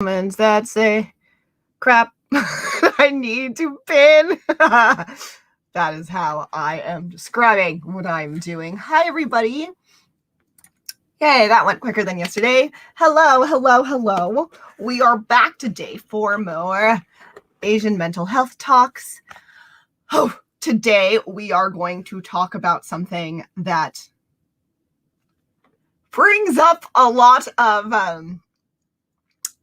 comments that say crap I need to pin. That is how I am describing what I'm doing. Hi, everybody. Yay, that went quicker than yesterday. Hello, hello, hello. We are back today for more Asian mental health talks. Oh, today we are going to talk about something that brings up a lot of,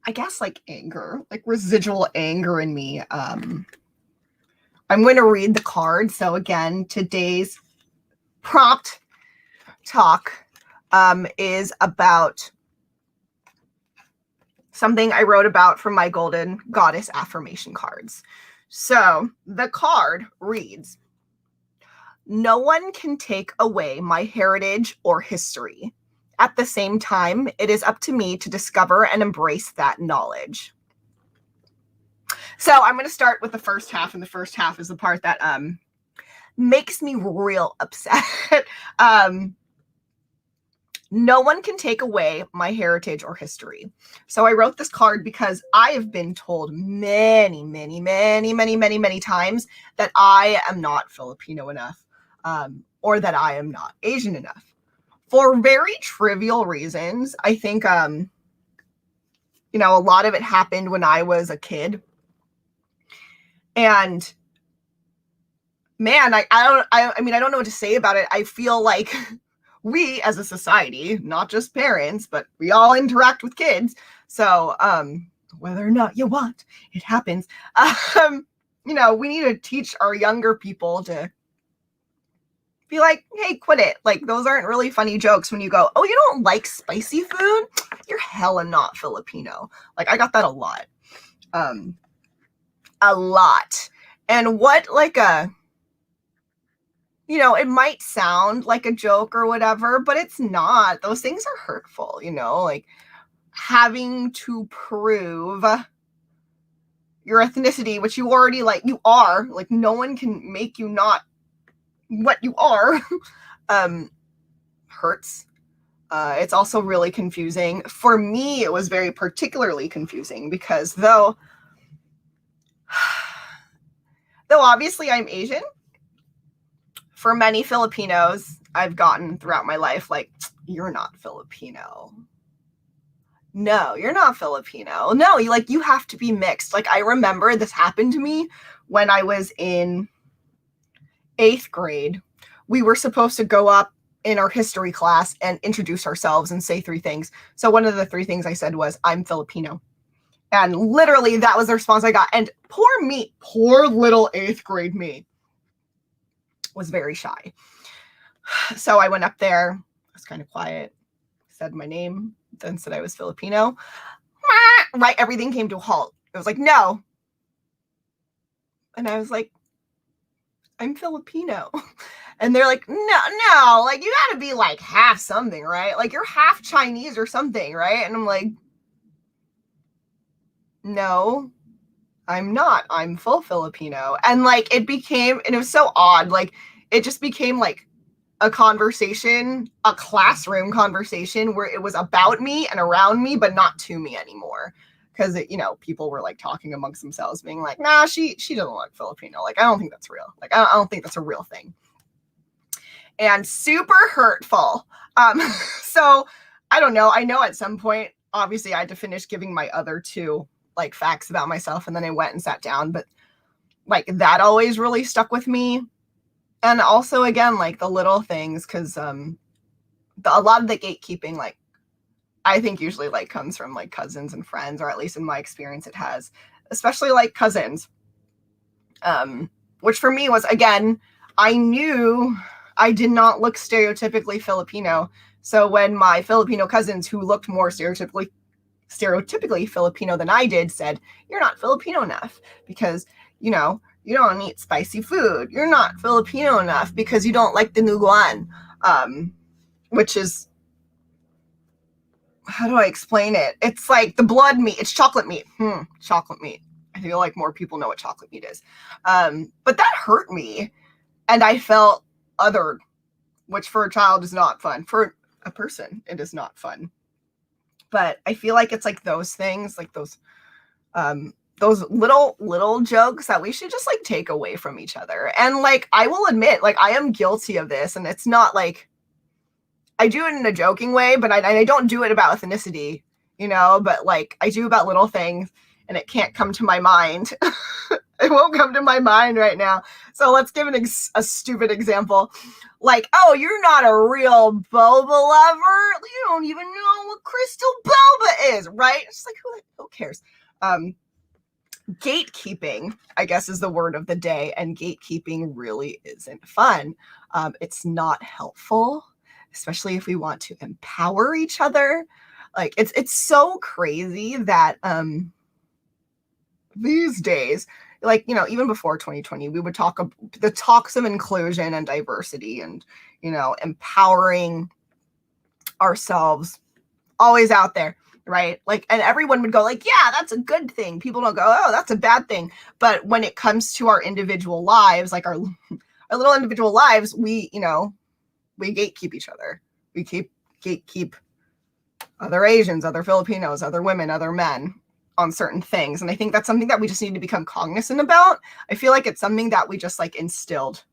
I guess, like anger, like residual anger in me. I'm going to read the card. So again, today's prompt talk is about something I wrote about from my Golden Goddess Affirmation cards. So the card reads, "No one can take away my heritage or history. At the same time, it is up to me to discover and embrace that knowledge." So I'm going to start with the first half, and the first half is the part that makes me real upset. No one can take away my heritage or history. So I wrote this card because I have been told many times that I am not Filipino enough, or that I am not Asian enough. For very trivial reasons. I think, a lot of it happened when I was a kid. And man, I don't know what to say about it. I feel like we as a society, not just parents, but we all interact with kids. So whether or not you want, it happens. We need to teach our younger people to be like, hey, quit it. Like, those aren't really funny jokes when you go, oh, you don't like spicy food? You're hella not Filipino. Like, I got that a lot. A lot. And what, like it might sound like a joke or whatever, but it's not. Those things are hurtful, like having to prove your ethnicity, which you already, you are, no one can make you not what you are, hurts. It's also really confusing. For me, it was very particularly confusing because though obviously I'm Asian, for many Filipinos I've gotten throughout my life, like, you're not Filipino. No, you're not Filipino. No, you have to be mixed. Like, I remember this happened to me when I was in 8th grade. We were supposed to go up in our history class and introduce ourselves and say 3 things. So one of the 3 things I said was, I'm Filipino. And literally that was the response I got. And poor little 8th grade me was very shy. So I went up there, I was kind of quiet, said my name, then said I was Filipino. Right, everything came to a halt. It was like, no. And I was like, I'm Filipino. And they're like, no, like, you gotta be like half something, right? Like, you're half Chinese or something, right? And I'm like, no, I'm not. I'm full Filipino. And like, it was so odd. Like, it just became like a conversation, a classroom conversation where it was about me and around me, but not to me anymore. Because, people were like talking amongst themselves being like, nah, she doesn't look Filipino. Like, I don't think that's real. Like, I don't think that's a real thing. And super hurtful. So I don't know. I know at some point, obviously I had to finish giving my other 2 like facts about myself. And then I went and sat down, but like that always really stuck with me. And also, again, like the little things, because a lot of the gatekeeping, like, I think usually like comes from like cousins and friends, or at least in my experience it has, especially like cousins, which for me was, again, I knew I did not look stereotypically Filipino. So when my Filipino cousins who looked more stereotypically Filipino than I did said, you're not Filipino enough because, you don't eat spicy food. You're not Filipino enough because you don't like the nuguan, which is, how do I explain it? It's like the blood meat. It's chocolate meat. Chocolate meat. I feel like more people know what chocolate meat is. But that hurt me. And I felt othered, which for a child is not fun. For a person, it is not fun. But I feel like it's like those things, like those little jokes that we should just like take away from each other. And like, I will admit, like, I am guilty of this, and it's not like I do it in a joking way, but I don't do it about ethnicity, you know, but like I do about little things, and it can't come to my mind. It won't come to my mind right now. So let's give a stupid example. Like, oh, you're not a real boba lover. You don't even know what crystal boba is, right? It's just like, who cares? Gatekeeping, I guess, is the word of the day. And gatekeeping really isn't fun. It's not helpful, especially if we want to empower each other. Like, it's so crazy that these days, like, you know, even before 2020, we would talk the talks of inclusion and diversity and, you know, empowering ourselves, always out there, right? Like, and everyone would go like, yeah, that's a good thing. People don't go, oh, that's a bad thing. But when it comes to our individual lives, like our little individual lives, we, you know, we gatekeep each other. We gatekeep other Asians, other Filipinos, other women, other men on certain things. And I think that's something that we just need to become cognizant about. I feel like it's something that we just like instilled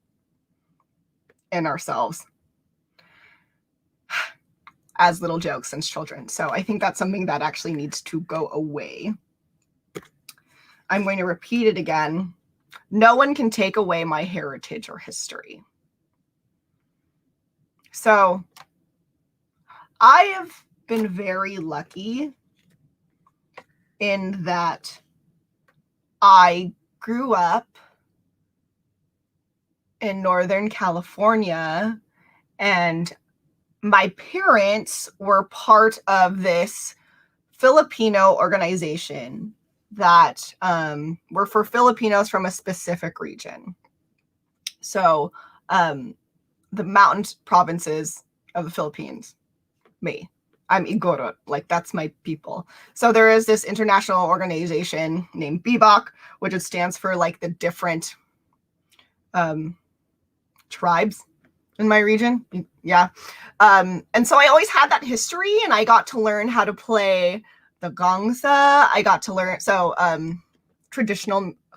in ourselves as little jokes since children. So I think that's something that actually needs to go away. I'm going to repeat it again. No one can take away my heritage or history. So I have been very lucky in that I grew up in Northern California, and my parents were part of this Filipino organization that were for Filipinos from a specific region. So the mountain provinces of the Philippines, I'm Igorot, like that's my people. So there is this international organization named BIBOC, which it stands for like the different tribes in my region. Yeah. And so I always had that history, and I got to learn how to play the gongsa. I got to learn, so a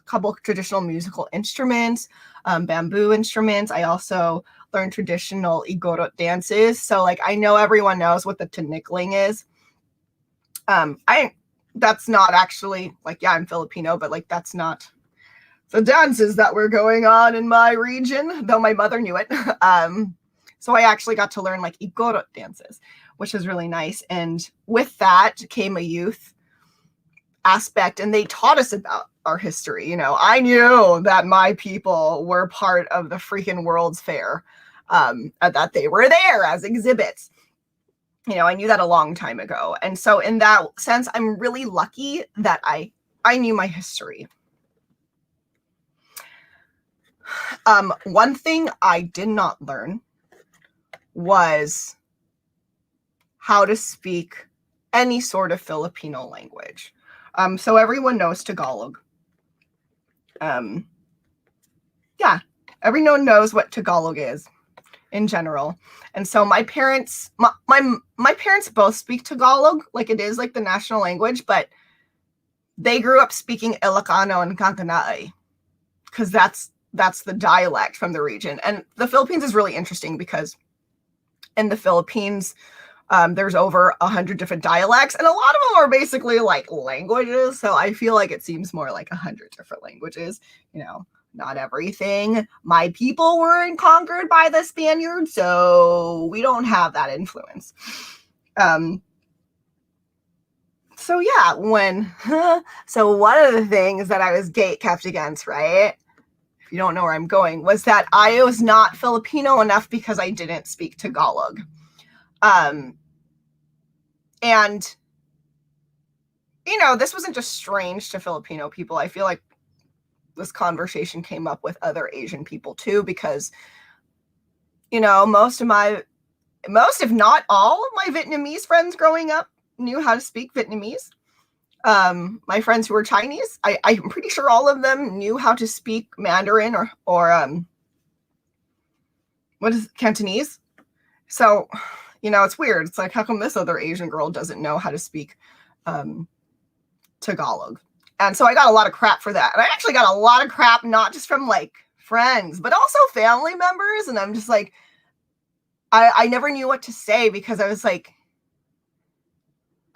couple traditional musical instruments, bamboo instruments. I also learned traditional Igorot dances. So like, I know everyone knows what the tinikling is. That's not actually like, yeah, I'm Filipino, but like, that's not the dances that were going on in my region, though my mother knew it. So I actually got to learn like Igorot dances, which is really nice. And with that came a youth aspect, and they taught us about our history. You know, I knew that my people were part of the freaking World's Fair, that they were there as exhibits. You know, I knew that a long time ago. And so in that sense, I'm really lucky that I knew my history. One thing I did not learn was how to speak any sort of Filipino language. So everyone knows Tagalog. Yeah, everyone knows what Tagalog is in general. And so my parents, my parents both speak Tagalog, like it is like the national language, but they grew up speaking Ilocano and Kankanaey, because that's the dialect from the region. And the Philippines is really interesting because in the Philippines, there's over 100 different dialects, and a lot of them are basically like languages. So I feel like it seems more like 100 different languages, you know, not everything. My people weren't conquered by the Spaniards, so we don't have that influence. So yeah, so one of the things that I was gatekept against, right? If you don't know where I'm going, was that I was not Filipino enough because I didn't speak Tagalog. And, you know, this wasn't just strange to Filipino people. I feel like this conversation came up with other Asian people too, because, you know, most, if not all of my Vietnamese friends growing up knew how to speak Vietnamese. My friends who were Chinese, I'm pretty sure all of them knew how to speak Mandarin or what is Cantonese. So you know, it's weird. It's like, how come this other Asian girl doesn't know how to speak Tagalog? And so I got a lot of crap for that. And I actually got a lot of crap, not just from like friends, but also family members. And I'm just like, I never knew what to say, because I was like,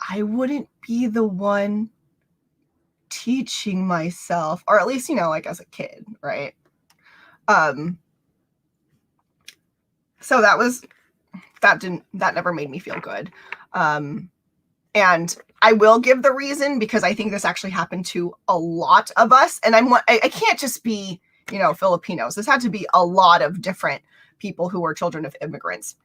I wouldn't be the one teaching myself, or at least, you know, like as a kid, right? So that never made me feel good. And I will give the reason, because I think this actually happened to a lot of us. And I can't just be, you know, Filipinos. This had to be a lot of different people who were children of immigrants.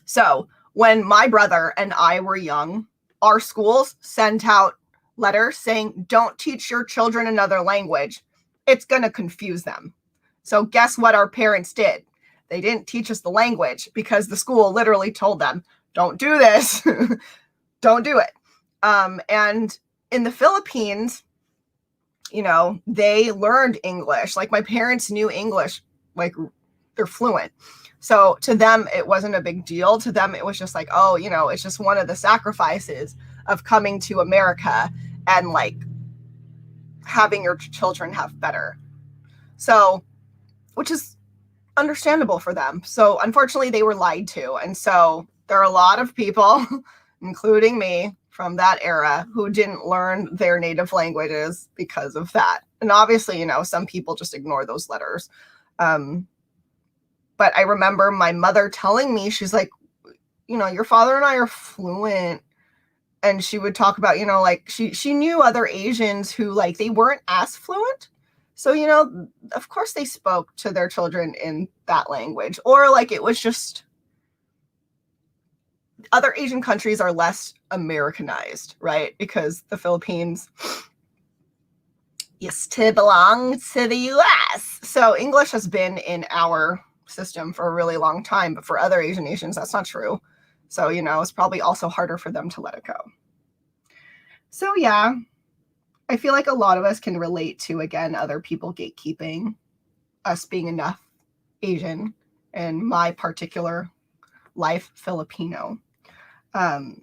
So when my brother and I were young, our schools sent out letters saying, don't teach your children another language. It's going to confuse them. So guess what our parents did? They didn't teach us the language, because the school literally told them, don't do this. Don't do it. And in the Philippines, you know, they learned English. Like, my parents knew English, like they're fluent. So to them, it wasn't a big deal. To them, it was just like, oh, you know, it's just one of the sacrifices of coming to America and like having your children have better. So, which is understandable for them. So unfortunately, they were lied to. And so there are a lot of people, including me, from that era who didn't learn their native languages because of that. And obviously, you know, some people just ignore those letters. But I remember my mother telling me, she's like, you know, your father and I are fluent. And she would talk about, you know, like she knew other Asians who, like, they weren't as fluent. So, you know, of course they spoke to their children in that language. Or like, it was just, other Asian countries are less Americanized, right? Because the Philippines used to belong to the US. So English has been in our system for a really long time, but for other Asian nations, that's not true. So, you know, it's probably also harder for them to let it go. So yeah, I feel like a lot of us can relate to, again, other people gatekeeping, us being enough Asian, and my particular life Filipino. And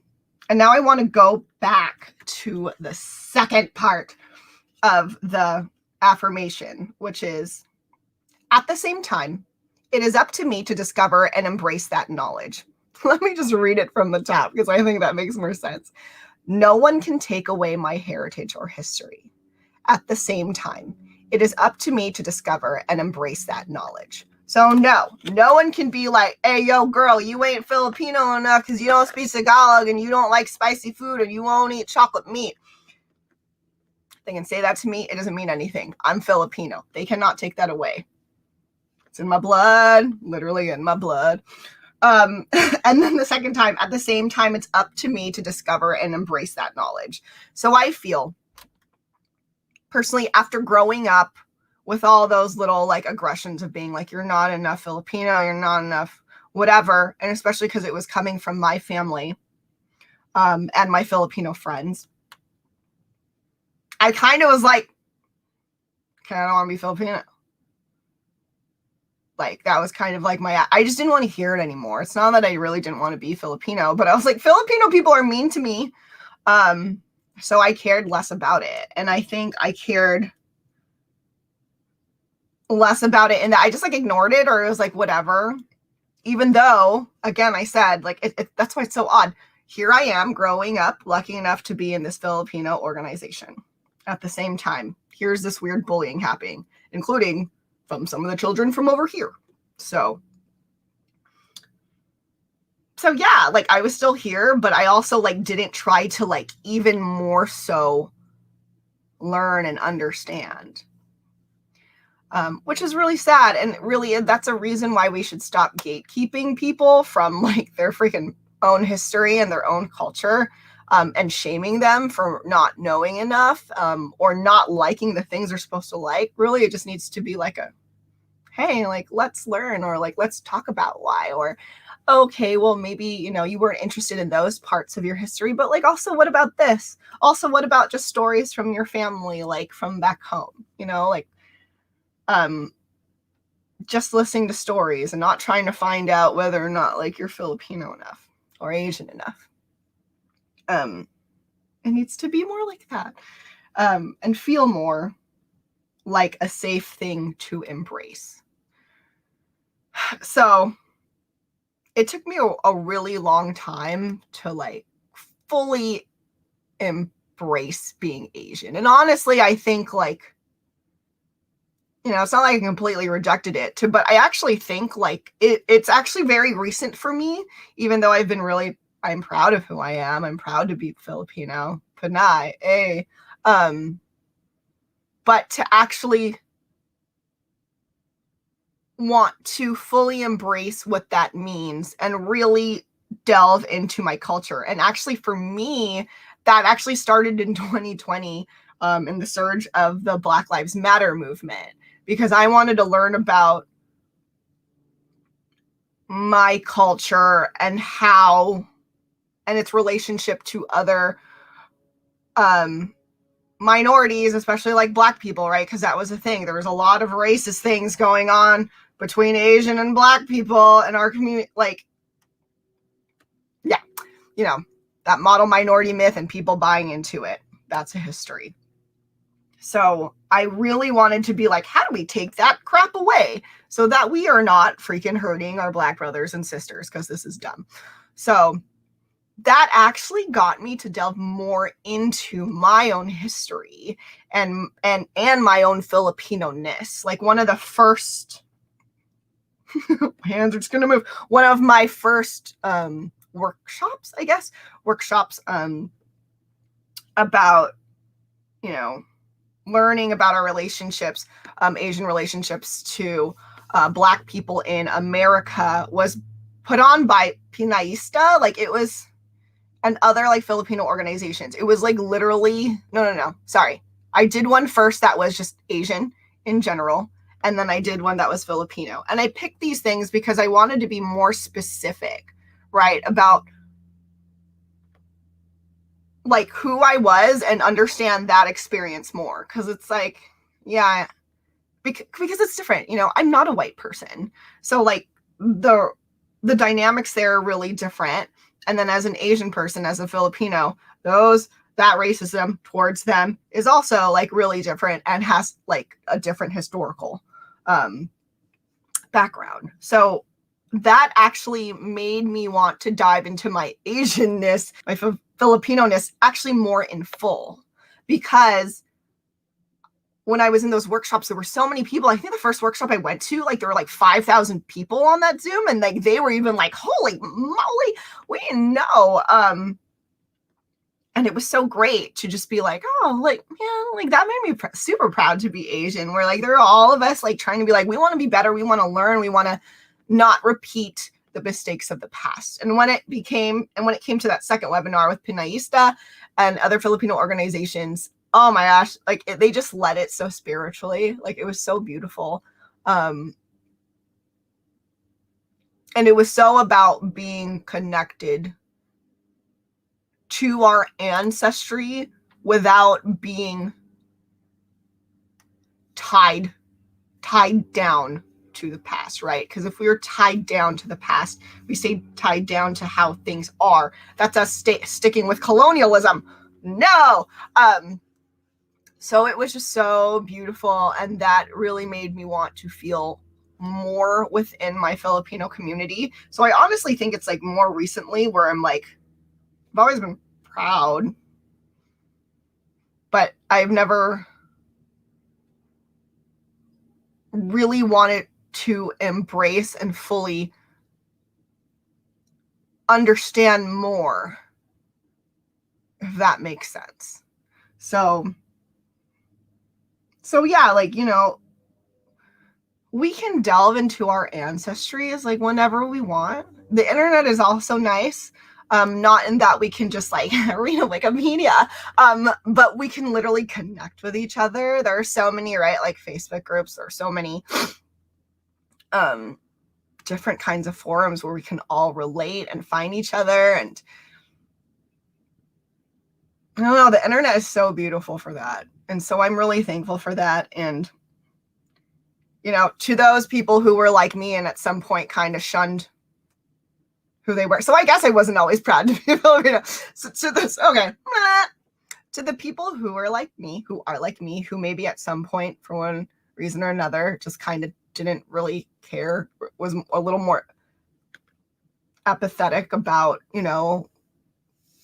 now I want to go back to the second part of the affirmation, which is, at the same time, it is up to me to discover and embrace that knowledge. Let me just read it from the top, because I think that makes more sense. No one can take away my heritage or history. At the same time, it is up to me to discover and embrace that knowledge. So no one can be like, hey, yo, girl, you ain't Filipino enough because you don't speak Tagalog and you don't like spicy food and you won't eat chocolate meat. They can say that to me. It doesn't mean anything. I'm Filipino. They cannot take that away. It's in my blood, literally in my blood. And then the second time, at the same time, it's up to me to discover and embrace that knowledge. So I feel, personally, after growing up with all those little like aggressions of being like, you're not enough Filipino, you're not enough whatever, and especially because it was coming from my family and my Filipino friends, I kind of was like, okay, I don't want to be Filipino. Like, that was kind of like I just didn't want to hear it anymore. It's not that I really didn't want to be Filipino, but I was like, Filipino people are mean to me. So I cared less about it. And I think I cared less about it, and that I just like ignored it, or it was like, whatever. Even though, again, I said, like, that's why it's so odd. Here I am growing up, lucky enough to be in this Filipino organization. At the same time, here's this weird bullying happening, including from some of the children from over here. So yeah, like, I was still here, but I also like didn't try to like even more so learn and understand, which is really sad. And really, that's a reason why we should stop gatekeeping people from like their freaking own history and their own culture, and shaming them for not knowing enough, or not liking the things they're supposed to like. Really, it just needs to be like a, hey, like, let's learn, or like, let's talk about why, or, okay, well, maybe, you know, you weren't interested in those parts of your history, but like, also, what about this? Also, what about just stories from your family, like from back home, you know, like, just listening to stories and not trying to find out whether or not like you're Filipino enough or Asian enough. It needs to be more like that, and feel more like a safe thing to embrace. So it took me a really long time to like fully embrace being Asian. And honestly, I think like, you know, it's not like I completely rejected it, but I actually think like it's actually very recent for me, even though I'm proud of who I am. I'm proud to be Filipino, Panay, eh. But to actually want to fully embrace what that means and really delve into my culture. And actually for me, that actually started in 2020, in the surge of the Black Lives Matter movement, because I wanted to learn about my culture and its relationship to other minorities, especially like Black people, right? Because that was a thing. There was a lot of racist things going on between Asian and Black people in our community. Like, yeah, you know, that model minority myth and people buying into it. That's a history. So I really wanted to be like, how do we take that crap away so that we are not freaking hurting our Black brothers and sisters, because this is dumb. So that actually got me to delve more into my own history and my own Filipino-ness. Like one of the first hands are just gonna move. One of my first workshops about, you know, learning about our relationships, Asian relationships to Black people in America was put on by Pinaista. Like it was, and other like Filipino organizations. It was like literally, no, sorry. I did one first that was just Asian in general. And then I did one that was Filipino. And I picked these things because I wanted to be more specific, right? About like who I was and understand that experience more. Cause it's like, yeah, because it's different. You know, I'm not a white person. So like the dynamics there are really different. And then as an Asian person, as a Filipino, that racism towards them is also like really different and has like a different historical background. So that actually made me want to dive into my Asianness, my Filipino-ness actually more in full, because when I was in those workshops, there were so many people. I think the first workshop I went to, like there were like 5,000 people on that Zoom, and like they were even like, holy moly, we didn't know. And it was so great to just be like, oh, like, yeah, like that made me super proud to be Asian. Where like there are all of us like trying to be like, we want to be better, we want to learn, we want to not repeat the mistakes of the past. And when it came to that second webinar with Pinaista and other Filipino organizations, oh my gosh, like they just led it so spiritually. Like it was so beautiful. And it was so about being connected to our ancestry without being tied down to the past, right? Because if we were tied down to the past, we stay tied down to how things are. That's us sticking with colonialism. No. So it was just so beautiful, and that really made me want to feel more within my Filipino community. So I honestly think it's like more recently where I'm like, I've always been proud, but I've never really wanted to embrace and fully understand more, if that makes sense. So yeah, like, you know, we can delve into our ancestries like whenever we want. The internet is also nice. Not in that we can just like read a Wikipedia, but we can literally connect with each other. There are so many, right? Like Facebook groups, there are so many different kinds of forums where we can all relate and find each other. And I don't know, the internet is so beautiful for that. And so I'm really thankful for that. And you know, to those people who were like me and at some point kind of shunned who they were. So I guess I wasn't always proud to be Filipino. So to this, okay. To the people who are like me, who maybe at some point, for one reason or another, just kind of didn't really care, was a little more apathetic about, you know,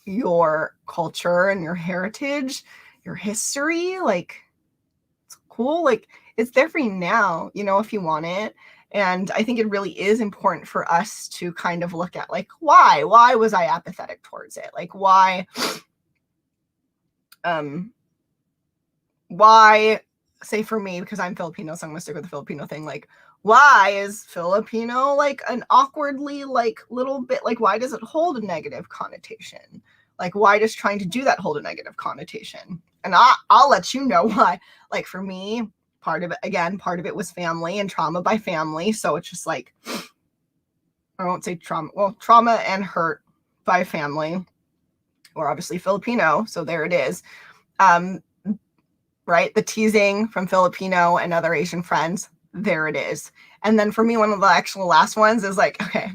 your culture and your heritage, your history. Like, it's cool. Like, it's there for you now, you know, if you want it. And I think it really is important for us to kind of look at, like, why was I apathetic towards it? Like, why, say for me, because I'm Filipino, so I'm gonna stick with the Filipino thing. Like, why is Filipino like an awkwardly, like, little bit, like, why does it hold a negative connotation? Like, why does trying to do that hold a negative connotation? And I'll let you know why. Like, for me, part of it was family and trauma by family. So it's just like, I won't say trauma and hurt by family. We're obviously Filipino, so there it is. Right? The teasing from Filipino and other Asian friends, there it is. And then for me, one of the actual last ones is like, okay,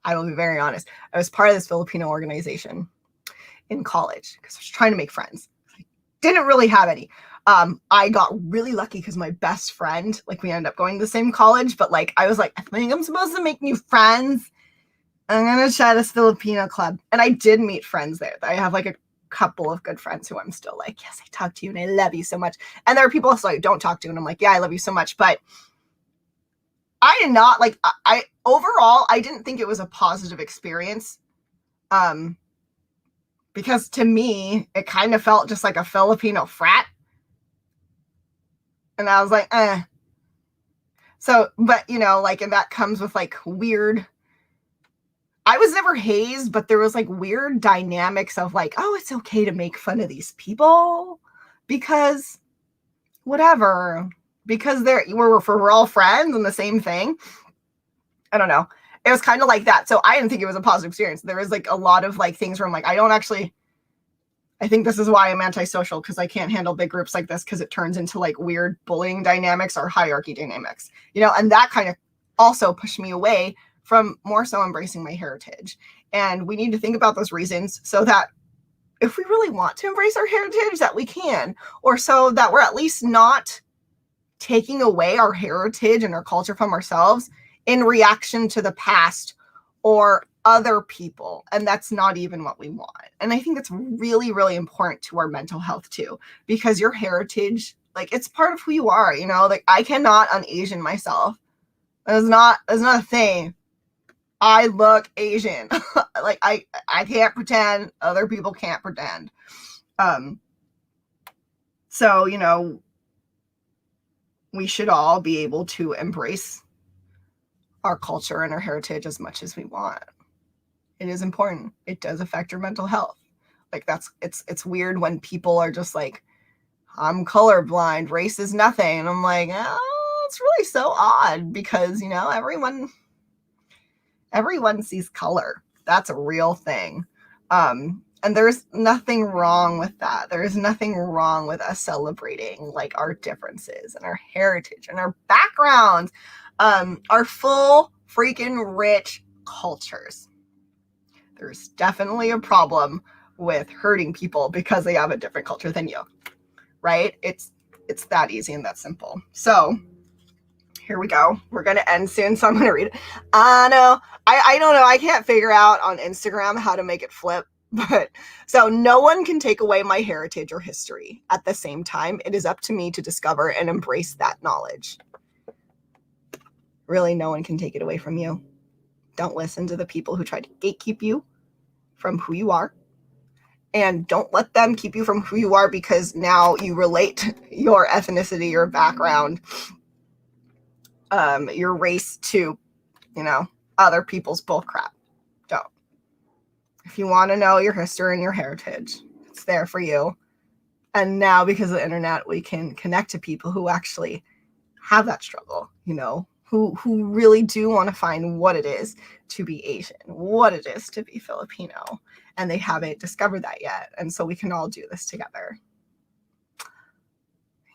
I will be very honest. I was part of this Filipino organization in college because I was trying to make friends. I didn't really have any. I got really lucky because my best friend, like, we ended up going to the same college, but like, I was like, I think I'm supposed to make new friends. I'm going to try this Filipino club. And I did meet friends there. I have like a couple of good friends who I'm still like, yes, I talk to you and I love you so much. And there are people also I don't talk to and I'm like, yeah, I love you so much. But I did not like, I overall, I didn't think it was a positive experience. Because to me, it kind of felt just like a Filipino frat. And I was like, eh. So, but, you know, like, and that comes with like weird, I was never hazed, but there was like weird dynamics of like, oh, it's okay to make fun of these people because whatever, because we're all friends and the same thing. I don't know. It was kind of like that. So I didn't think it was a positive experience. There was like a lot of like things where I'm like, I think this is why I'm antisocial, because I can't handle big groups like this, because it turns into like weird bullying dynamics or hierarchy dynamics, you know, and that kind of also pushed me away from more so embracing my heritage. And we need to think about those reasons so that if we really want to embrace our heritage, that we can, or so that we're at least not taking away our heritage and our culture from ourselves in reaction to the past or other people. And that's not even what we want. And I think that's really, really important to our mental health too, because your heritage, like, it's part of who you are, you know, like, I cannot un-Asian myself. That's not a thing. I look Asian. Like, I can't pretend. Other people can't pretend. So, you know, we should all be able to embrace our culture and our heritage as much as we want. It is important. It does affect your mental health. Like, it's weird when people are just like, I'm colorblind, race is nothing. And I'm like, oh, it's really so odd, because, you know, everyone sees color. That's a real thing. And there's nothing wrong with that. There is nothing wrong with us celebrating like our differences and our heritage and our backgrounds, our full freaking rich cultures. There's definitely a problem with hurting people because they have a different culture than you, right? It's that easy and that simple. So here we go. We're going to end soon, so I'm going to read it. I don't know. I can't figure out on Instagram how to make it flip. But so no one can take away my heritage or history. At the same time, it is up to me to discover and embrace that knowledge. Really, no one can take it away from you. Don't listen to the people who try to gatekeep you from who you are. And don't let them keep you from who you are because now you relate your ethnicity, your background, your race to, you know, other people's bullcrap. Don't. If you want to know your history and your heritage, it's there for you. And now, because of the internet, we can connect to people who actually have that struggle, you know, who really do want to find what it is to be Asian, what it is to be Filipino, and they haven't discovered that yet. And so we can all do this together.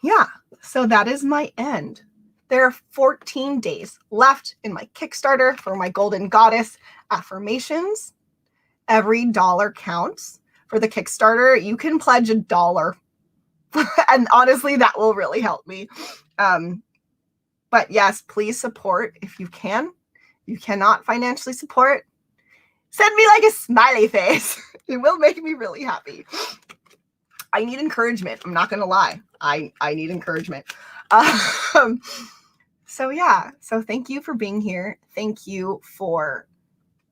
Yeah, so that is my end There are 14 days left in my Kickstarter for my Golden Goddess Affirmations. Every dollar counts. For the Kickstarter, you can pledge $1. And honestly, that will really help me. But yes, please support if you can. You cannot financially support, send me like a smiley face. It will make me really happy. I need encouragement. I'm not going to lie. I need encouragement. So yeah, so thank you for being here. Thank you for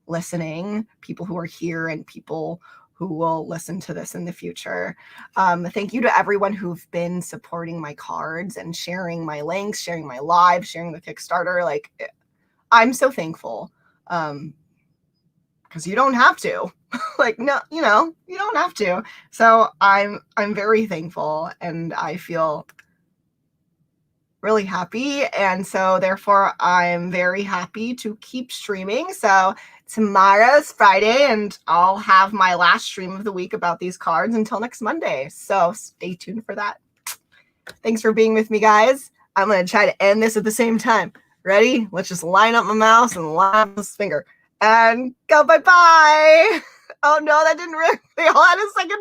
listening, people who are here and people who will listen to this in the future. Thank you to everyone who've been supporting my cards and sharing my links, sharing my live, sharing the Kickstarter. Like, I'm so thankful. Because you don't have to. Like, no, you don't have to. So I'm very thankful, and I feel really happy. And so therefore I'm very happy to keep streaming. So tomorrow's Friday, and I'll have my last stream of the week about these cards until next Monday. So stay tuned for that. Thanks for being with me, guys. I'm going to try to end this at the same time. Ready? Let's just line up my mouse and line up this finger and go bye-bye. Oh no, that didn't work. They all had a second